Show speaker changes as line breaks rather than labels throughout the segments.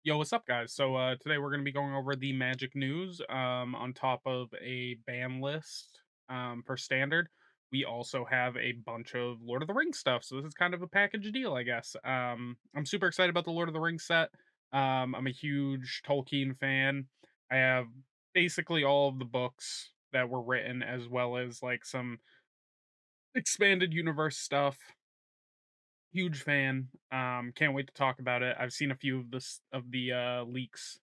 Yo, what's up, guys? Today we're going to be going over the Magic news on top of a ban list for standard. We also have a bunch of Lord of the Rings stuff, so this is kind of a package deal, I guess. I'm super excited about the Lord of the Rings set. I'm a huge Tolkien fan. I have basically all of the books that were written, as well as like some expanded universe stuff. Huge fan. Can't wait to talk about it. I've seen a few of the leaks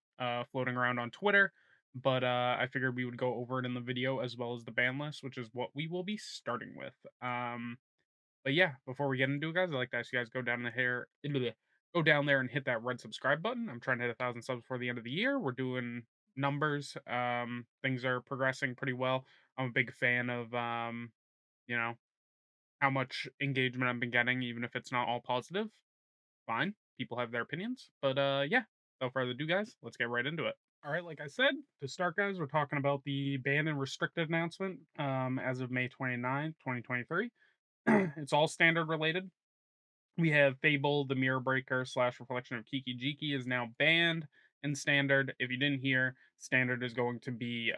floating around on Twitter, but I figured we would go over it in the video as well as the ban list, which is what we will be starting with. But yeah, before we get into it, guys, I'd like to ask you guys go down there and hit that red subscribe button. I'm trying to hit 1,000 subs before the end of the year. We're doing numbers. Things are progressing pretty well. I'm a big fan of you know how much engagement I've been getting, even if it's not all positive. Fine. People have their opinions. But yeah, without further ado, guys, let's get right into it. All right, like I said, to start, guys, we're talking about the banned and restricted announcement as of May 29th, 2023. It's all standard related. We have Fable, the Mirror Breaker slash Reflection of Kiki Jiki is now banned in standard. If you didn't hear, standard is going to be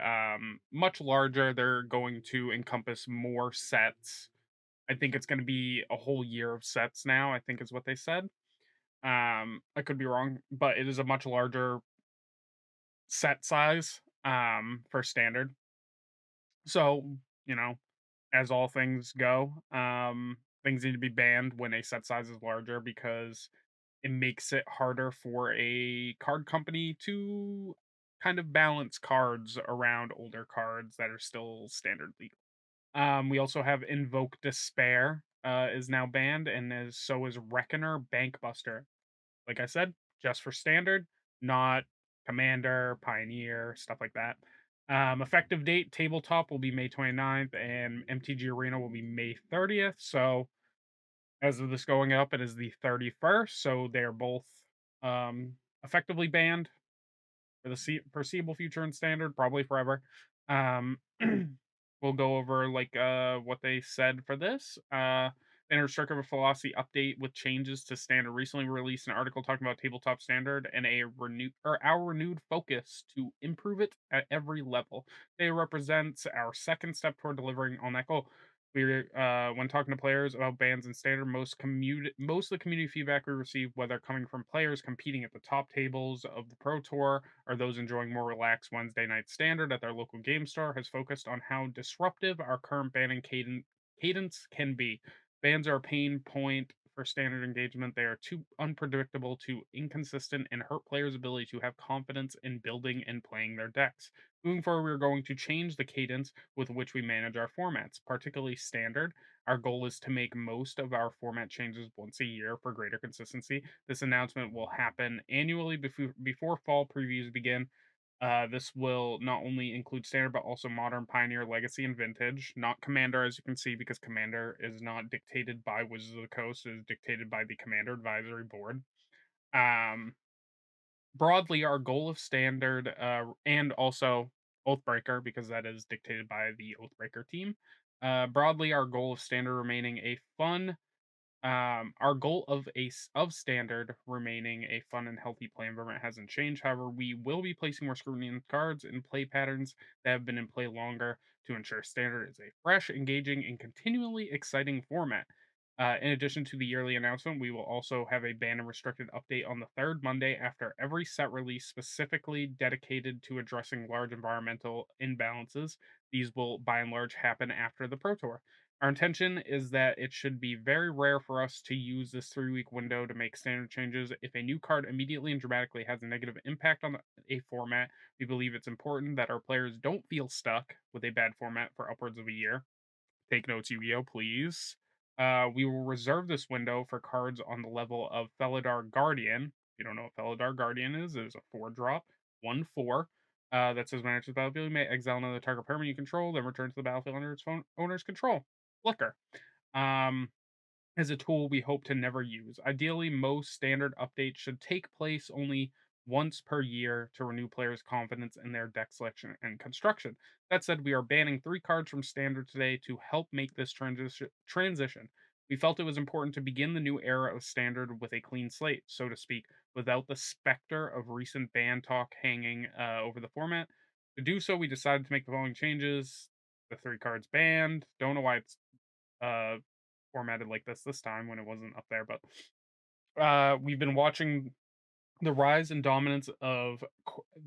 much larger. They're going to encompass more sets. I think it's going to be a whole year of sets now, I think is what they said. I could be wrong, but it is a much larger set size for standard. So, you know, as all things go, things need to be banned when a set size is larger because it makes it harder for a card company to kind of balance cards around older cards that are still standard legal. We also have Invoke Despair is now banned, and so is Reckoner Bankbuster. Like I said, just for standard, not commander, pioneer, stuff like that. Effective date tabletop will be May 29th, and MTG Arena will be May 30th. So, as of this going up, it is the 31st. So, they're both effectively banned for the foreseeable future in standard, probably forever. Um, we'll go over like what they said for this. Inner Circuit Philosophy update with changes to standard recently released an article talking about tabletop standard and our renewed focus to improve it at every level. It represents our second step toward delivering on that goal. When talking to players about bans and standard, most of the community feedback we receive, whether coming from players competing at the top tables of the Pro Tour or those enjoying more relaxed Wednesday night standard at their local game store, has focused on how disruptive our current banning cadence can be. Bans are a pain point for standard engagement. They are too unpredictable, too inconsistent, and hurt players' ability to have confidence in building and playing their decks. Moving forward, we are going to change the cadence with which we manage our formats, particularly standard. Our goal is to make most of our format changes once a year for greater consistency. This announcement will happen annually before fall previews begin. This will not only include standard, but also modern, pioneer, legacy, and vintage. Not commander, as you can see, because commander is not dictated by Wizards of the Coast; it is dictated by the Commander Advisory Board. Um, Broadly, our goal of standard and also Oathbreaker, because that is dictated by the Oathbreaker team. Broadly, our goal of standard remaining a fun our goal of standard remaining a fun and healthy play environment hasn't changed. However, we will be placing more scrutiny on cards and play patterns that have been in play longer to ensure standard is a fresh, engaging, and continually exciting format. In addition to the yearly announcement, we will also have a ban and restricted update on the third Monday after every set release specifically dedicated to addressing large environmental imbalances. These will, by and large, happen after the Pro Tour. Our intention is that it should be very rare for us to use this 3-week window to make standard changes. If a new card immediately and dramatically has a negative impact on a format, we believe it's important that our players don't feel stuck with a bad format for upwards of a year. Take notes, Yu-Gi-Oh, please. We will reserve this window for cards on the level of Felidar Guardian. If you don't know what Felidar Guardian is, it is a 4-drop, 1/4. That says when it enters the battlefield, you may exile another target permanent you control, then return to the battlefield under its owner's control. Flicker. Um, as a tool we hope to never use. Ideally, most standard updates should take place only once per year to renew players' confidence in their deck selection and construction. That said, we are banning 3 cards from standard today to help make this transition. We felt it was important to begin the new era of Standard with a clean slate, so to speak, without the specter of recent ban talk hanging over the format. To do so, we decided to make the following changes. The three cards banned. Don't know why it's uh, formatted like this time when it wasn't up there, but we've been watching the rise and dominance of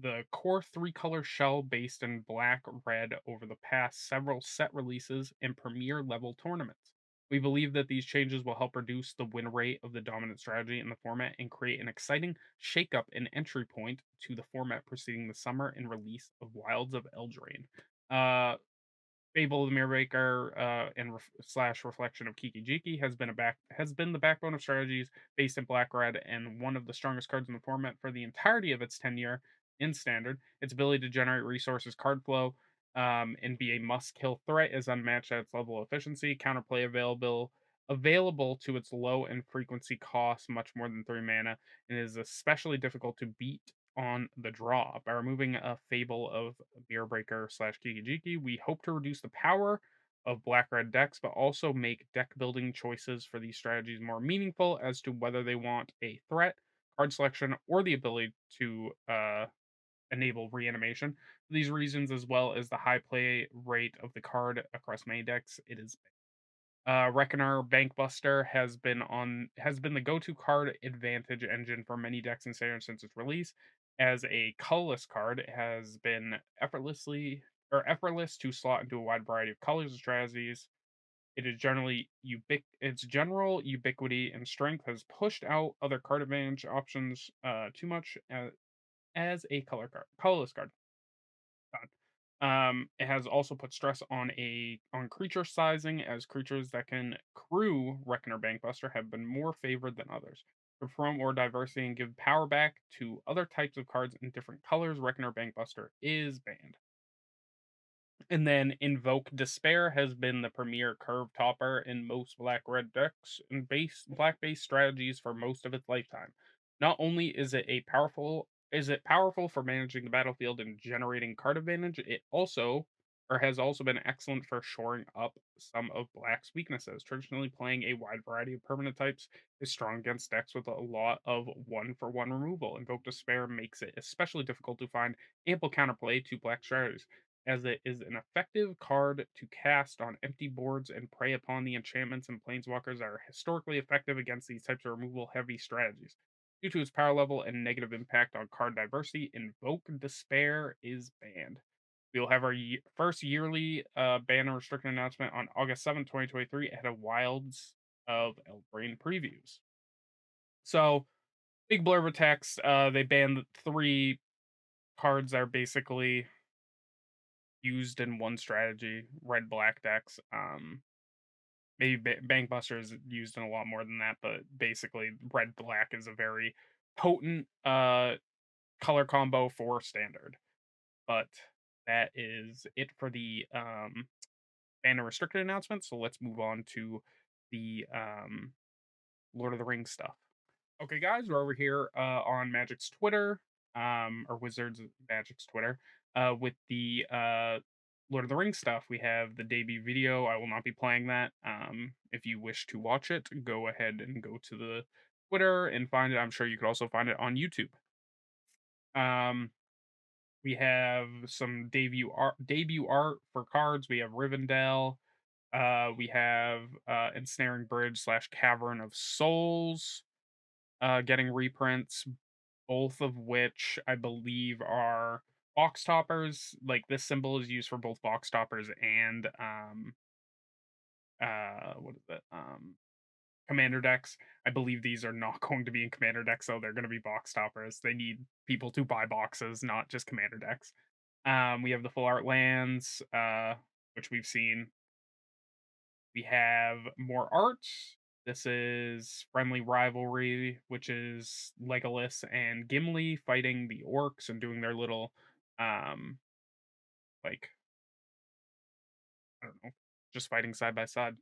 the core three color shell based in black red over the past several set releases and premier level tournaments. We believe that these changes will help reduce the win rate of the dominant strategy in the format and create an exciting shakeup and entry point to the format preceding the summer and release of Wilds of Eldraine. Uh, Fable of the Mirrormaker and slash Reflection of Kiki Jiki has been the backbone of strategies based in Black Red and one of the strongest cards in the format for the entirety of its tenure in Standard. Its ability to generate resources, card flow, and be a must kill threat is unmatched at its level of efficiency. Counterplay available to its low and frequency cost, much more than 3 mana, and is especially difficult to beat on the draw. By removing a Fable of Mirror Breaker slash Kikijiki, we hope to reduce the power of black red decks, but also make deck building choices for these strategies more meaningful as to whether they want a threat, card selection, or the ability to enable reanimation. For these reasons, as well as the high play rate of the card across many decks, it is Reckoner Bankbuster has been the go-to card advantage engine for many decks in Standard since its release. As a colorless card, it has been effortless to slot into a wide variety of colors and strategies. Its general ubiquity and strength has pushed out other card advantage options too much as a colorless card. It has also put stress on creature sizing, as creatures that can crew Reckoner Bankbuster have been more favored than others. To promote more diversity and give power back to other types of cards in different colors, Reckoner Bankbuster is banned. And then Invoke Despair has been the premier curve topper in most black red decks and black based strategies for most of its lifetime. Not only is it powerful for managing the battlefield and generating card advantage, it also or has also been excellent for shoring up some of black's weaknesses. Traditionally playing a wide variety of permanent types is strong against decks with a lot of one for one removal. Invoke Despair makes it especially difficult to find ample counterplay to black strategies as it is an effective card to cast on empty boards and prey upon the enchantments and planeswalkers that are historically effective against these types of removal heavy strategies. Due to its power level and negative impact on card diversity, Invoke Despair is banned. We will have our first yearly ban and restriction announcement on August 7th, 2023, ahead of Wilds of Eldraine previews. So, big blurb of text. They banned three cards that are basically used in one strategy, red black decks. Maybe Bankbuster is used in a lot more than that, but basically red black is a very potent color combo for standard. But that is it for the ban and restricted announcement. So let's move on to the Lord of the Rings stuff. Okay, guys, we're over here on Magic's Twitter, or Wizards Magic's Twitter, with the Lord of the Rings stuff. We have the debut video. I will not be playing that. If you wish to watch it, go ahead and go to the Twitter and find it. I'm sure you could also find it on YouTube. Um, we have some debut art for cards. We have Rivendell. We have Ensnaring Bridge slash Cavern of Souls getting reprints, both of which I believe are box toppers. Like this symbol is used for both box toppers and what is it? Commander decks. I believe these are not going to be in commander decks, so they're going to be box toppers. They need people to buy boxes, not just commander decks. We have the full art lands, which we've seen. We have more art. This is Friendly Rivalry, which is Legolas and Gimli fighting the orcs and doing their little, um, like, I don't know, just fighting side by side.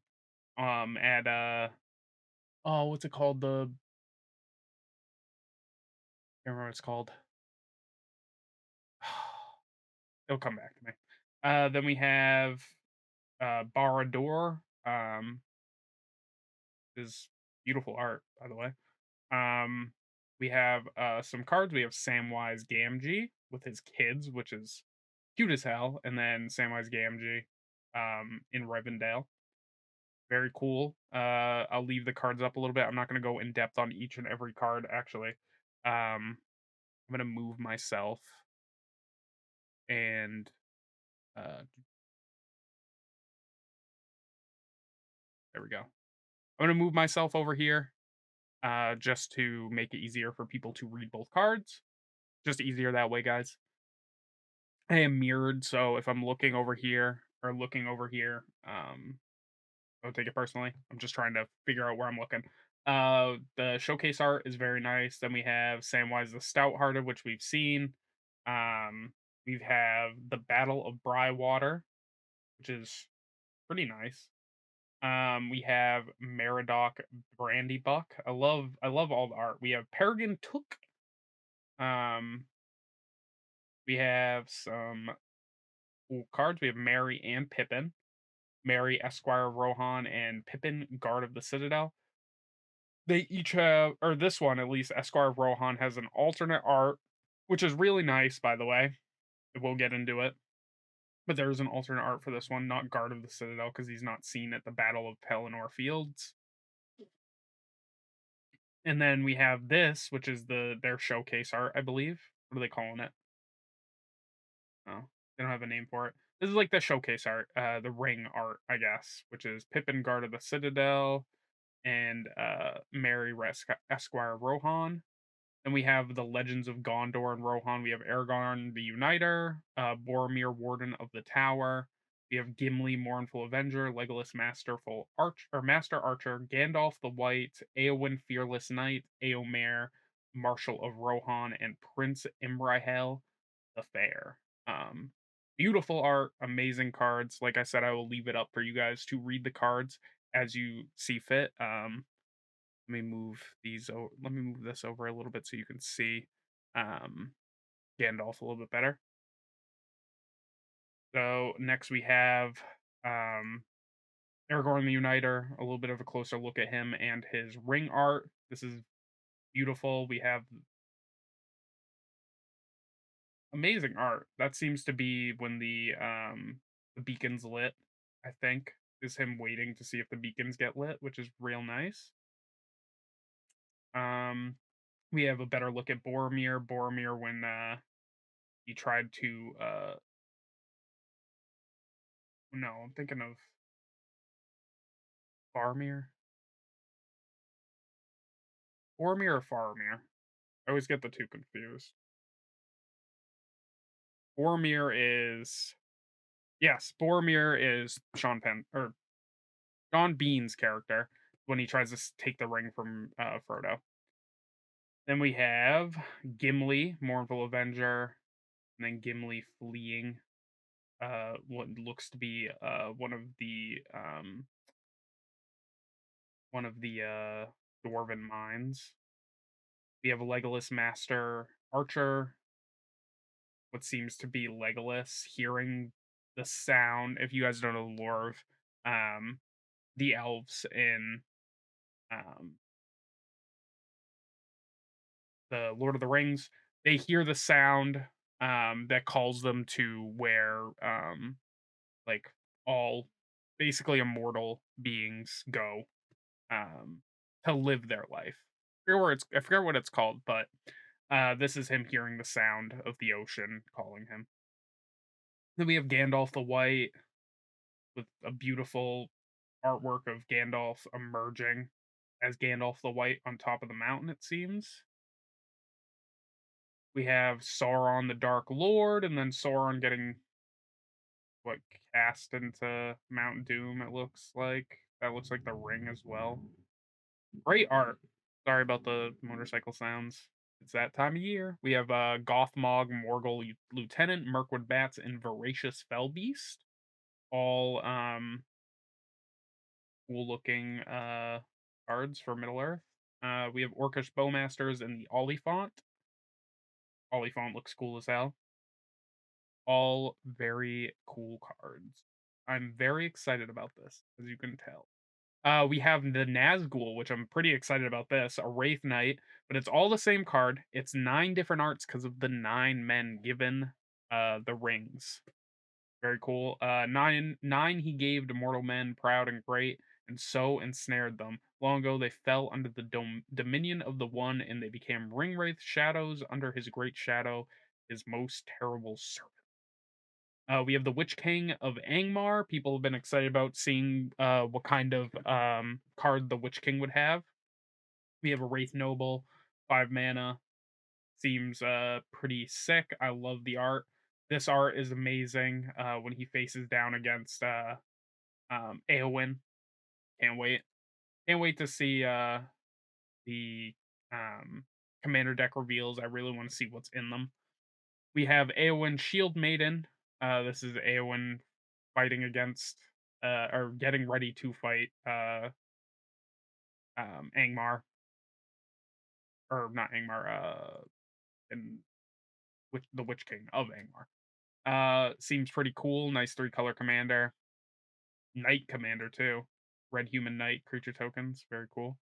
At, oh, what's it called? I can't remember what it's called. It'll come back to me. Then we have, Barad-dûr, Is beautiful art, by the way. Um, we have some cards. We have Samwise Gamgee with his kids, which is cute as hell, and then Samwise Gamgee in Rivendell. Very cool. I'll leave the cards up a little bit. I'm not going to go in depth on each and every card, actually. I'm going to move myself and there we go. I'm going to move myself over here just to make it easier for people to read both cards. Just easier that way, guys. I am mirrored, so if I'm looking over here or looking over here, don't take it personally. I'm just trying to figure out where I'm looking. The showcase art is very nice. Then we have Samwise the Stout-Hearted, which we've seen. Um, we have the Battle of Brywater, which is pretty nice. We have Meridoc Brandybuck. I love all the art. We have Peregrine Took. Um, we have some cool cards. We have Mary and Pippin. Mary, Esquire of Rohan, and Pippin, Guard of the Citadel. They each have, or this one at least, Esquire of Rohan has an alternate art, which is really nice, by the way. We'll get into it. But there is an alternate art for this one, not Guard of the Citadel, because he's not seen at the Battle of Pelennor Fields. And then we have this, which is their showcase art, I believe. What are they calling it? Oh, they don't have a name for it. This is like the showcase art, the ring art, I guess, which is Pippin, Guard of the Citadel, and Mary Esquire Rohan. Then we have the Legends of Gondor and Rohan. We have Aragorn the Uniter, Boromir Warden of the Tower. We have Gimli Mournful Avenger, Legolas Master Archer, Gandalf the White, Eowyn Fearless Knight, Eomer Marshal of Rohan, and Prince Imrahil the Fair. Um, Beautiful art, amazing cards. Like I said, I will leave it up for you guys to read the cards as you see fit. Let me move this over a little bit so you can see um, Gandalf a little bit better. So next we have um, Aragorn the Uniter. A little bit of a closer look at him and his ring art. This is beautiful. We have amazing art. That seems to be when the beacon's lit. I think is him waiting to see if the beacons get lit, which is real nice. Um, we have a better look at Boromir. Boromir when he tried to no, I'm thinking of Farmir. Boromir or Faramir? I always get the two confused. Boromir is yes, Boromir is Sean Penn or Sean Bean's character when he tries to take the ring from Frodo. Then we have Gimli, Mournful Avenger, and then Gimli fleeing what looks to be one of the dwarven mines. We have a Legolas Master Archer, what seems to be Legolas hearing the sound. If you guys don't know the lore of the elves in um, the Lord of the Rings, they hear the sound that calls them to where like all basically immortal beings go um, to live their life. I forget what it's called, but this is him hearing the sound of the ocean calling him. Then we have Gandalf the White with a beautiful artwork of Gandalf emerging as Gandalf the White on top of the mountain, it seems. We have Sauron the Dark Lord, and then Sauron getting what cast into Mount Doom, it looks like. That looks like the ring as well. Great art. Sorry about the motorcycle sounds. It's that time of year. We have Gothmog, Morgul Lieutenant, Mirkwood Bats, and Voracious Fellbeast. All cool looking cards for Middle Earth. We have Orcish Bowmasters and the Oliphant. Oliphant looks cool as hell. All very cool cards. I'm very excited about this, as you can tell. We have the Nazgul, which I'm pretty excited about this, a Wraith Knight, but it's all the same card. It's 9 different arts because of the 9 men given the rings. Very cool. Nine he gave to mortal men, proud and great, and so ensnared them. Long ago they fell under the dominion of the One, and they became ring wraith shadows under his great shadow, his most terrible servant. We have the Witch King of Angmar. People have been excited about seeing what kind of card the Witch King would have. We have a Wraith Noble, 5 mana. Seems pretty sick. I love the art. This art is amazing. When he faces down against Eowyn. Can't wait. Can't wait to see the um commander deck reveals. I really want to see what's in them. We have Eowyn Shield Maiden. This is Eowyn fighting against or getting ready to fight Angmar, or not Angmar, and the Witch King of Angmar. Seems pretty cool. Nice 3-color commander. Knight commander too. Red human knight creature tokens. Very cool.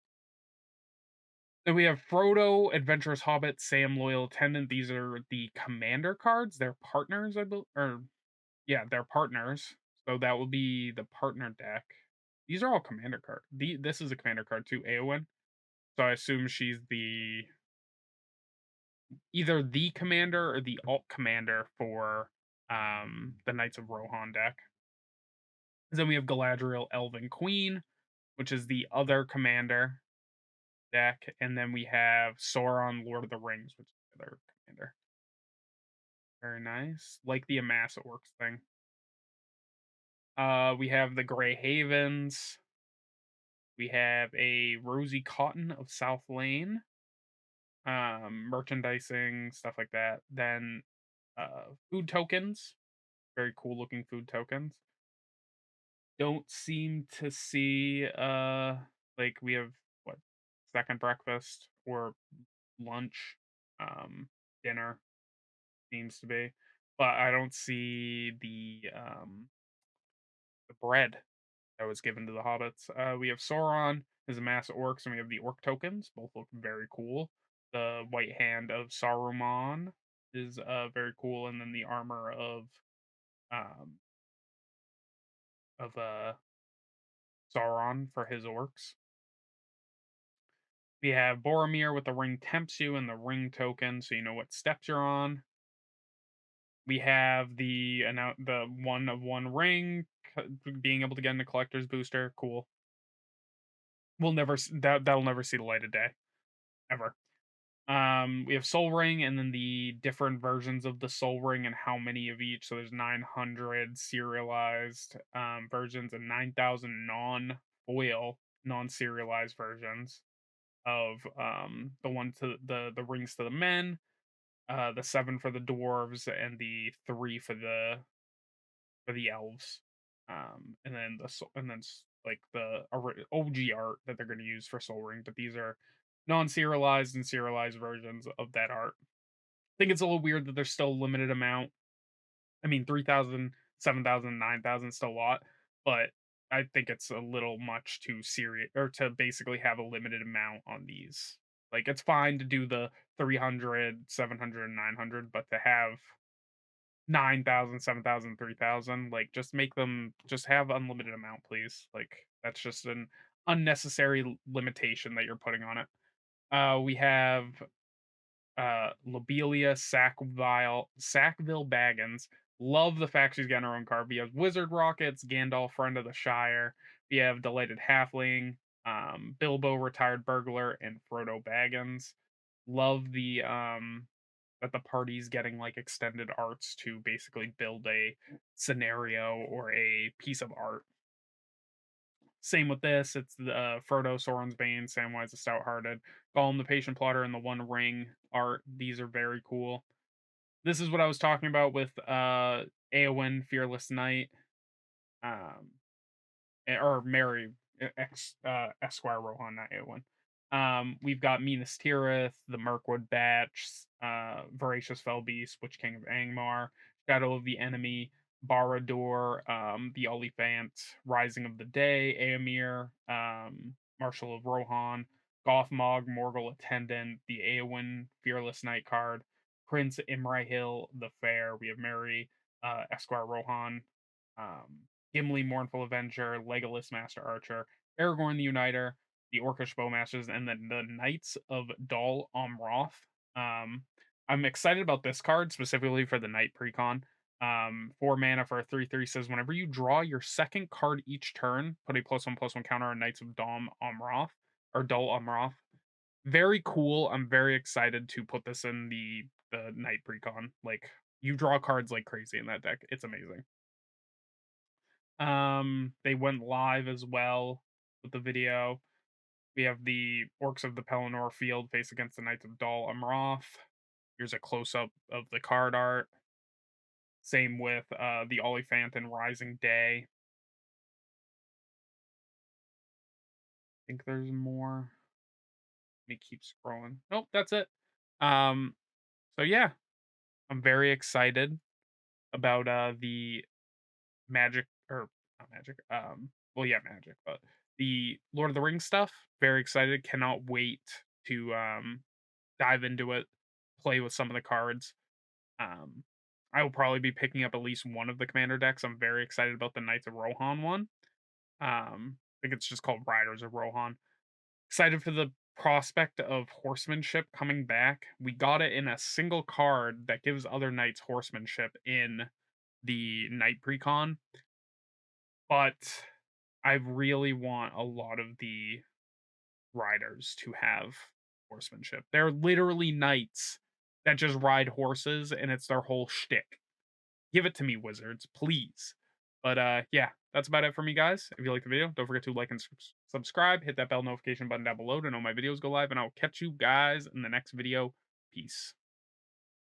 Then we have Frodo, Adventurous Hobbit, Sam, Loyal Attendant. These are the commander cards. They're partners, I believe. Or yeah, they're partners. So that will be the partner deck. These are all commander cards. This is a commander card too, Eowyn. So I assume she's the either the commander or the alt commander for the Knights of Rohan deck. Then we have Galadriel, Elven Queen, which is the other commander deck, and then we have Sauron, Lord of the Rings, which is the other commander. Very nice. Like the Amass Orcs thing. We have the Grey Havens. We have a Rosie Cotton of South Lane. Merchandising, stuff like that. Then food tokens. Very cool looking food tokens. Don't seem to see like we have what, second breakfast or lunch, dinner seems to be, but I don't see the bread that was given to the hobbits. We have Sauron as a mass orcs, and we have the orc tokens. Both look very cool. The white hand of Saruman is very cool, and then the armor um of Sauron for his orcs. We have Boromir with the ring tempts you and the ring token, so you know what steps you're on. We have the one of one ring being able to get in a collector's booster. Cool. We'll never that'll never see the light of day ever. We have Soul Ring, and then the different versions of the Soul Ring and how many of each. So there's 900 serialized versions and 9,000 non-foil, non-serialized versions of the one to the rings to the men, the 7 for the dwarves, and the 3 for the elves. And then like the OG art that they're going to use for Soul Ring, but these are non-serialized and serialized versions of that art. I think it's a little weird that there's still a limited amount. I mean, 3,000, 7,000, 9,000 is still a lot, but I think it's a little much to serious or to basically have a limited amount on these. Like it's fine to do the 300, 700, 900, but to have 9,000, 7,000, 3,000, like just make them just have unlimited amount, please. Like that's just an unnecessary limitation that you're putting on it. We have Lobelia, Sackville Baggins. Love the fact she's getting her own card. We have Wizard Rockets, Gandalf, Friend of the Shire. We have Delighted Halfling, Bilbo, Retired Burglar, and Frodo Baggins. Love the that the party's getting like extended arts to basically build a scenario or a piece of art. Same with this. It's the Frodo, Sauron's Bane, Samwise the Stout-Hearted, Gollum the Patient Plotter, and the One Ring art. These are very cool. This is what I was talking about with Eowyn, Fearless Knight, um, or Mary Esquire Rohan, not Eowyn. We've got Minas Tirith, the Mirkwood Batch, Voracious Fell Beast, Witch King of Angmar, Shadow of the Enemy, Barad-dûr, the Oliphant, Rising of the Day, Aemir, Marshal of Rohan, Gothmog, Morgul Attendant, the Eowyn, Fearless Knight card, Prince Imrahil the Fair. We have Mary, Esquire Rohan, Gimli, Mournful Avenger, Legolas, Master Archer, Aragorn the Uniter, the Orcish Bowmasters, and then the Knights of Dol Amroth. I'm excited about this card specifically for the Knight Precon. 4 mana for a 3/3 says whenever you draw your second card each turn, put a +1/+1 counter on Knights of Dom Amroth or Dol Amroth. Very cool. I'm very excited to put this in the Knight Precon. Like you draw cards like crazy in that deck. It's amazing. They went live as well with the video. We have the Orcs of the Pelennor field face against the Knights of Dol Amroth. Here's a close up of the card art. Same with the Oliphant and Rising Day. I think there's more. Let me keep scrolling. Nope, that's it. Um, so yeah, I'm very excited about the magic or not magic. Well, yeah, magic, but the Lord of the Rings stuff. Very excited. Cannot wait to dive into it, play with some of the cards. Um, I will probably be picking up at least one of the commander decks. I'm very excited about the Knights of Rohan one. I think it's just called Riders of Rohan. Excited for the prospect of horsemanship coming back. We got it in a single card that gives other knights horsemanship in the Knight Precon, but I really want a lot of the riders to have horsemanship. They're literally knights that just ride horses, and it's their whole shtick. Give it to me, wizards, please. But yeah, that's about it for me, guys. If you like the video, don't forget to like and subscribe. Hit that bell notification button down below to know my videos go live, and I'll catch you guys in the next video. Peace.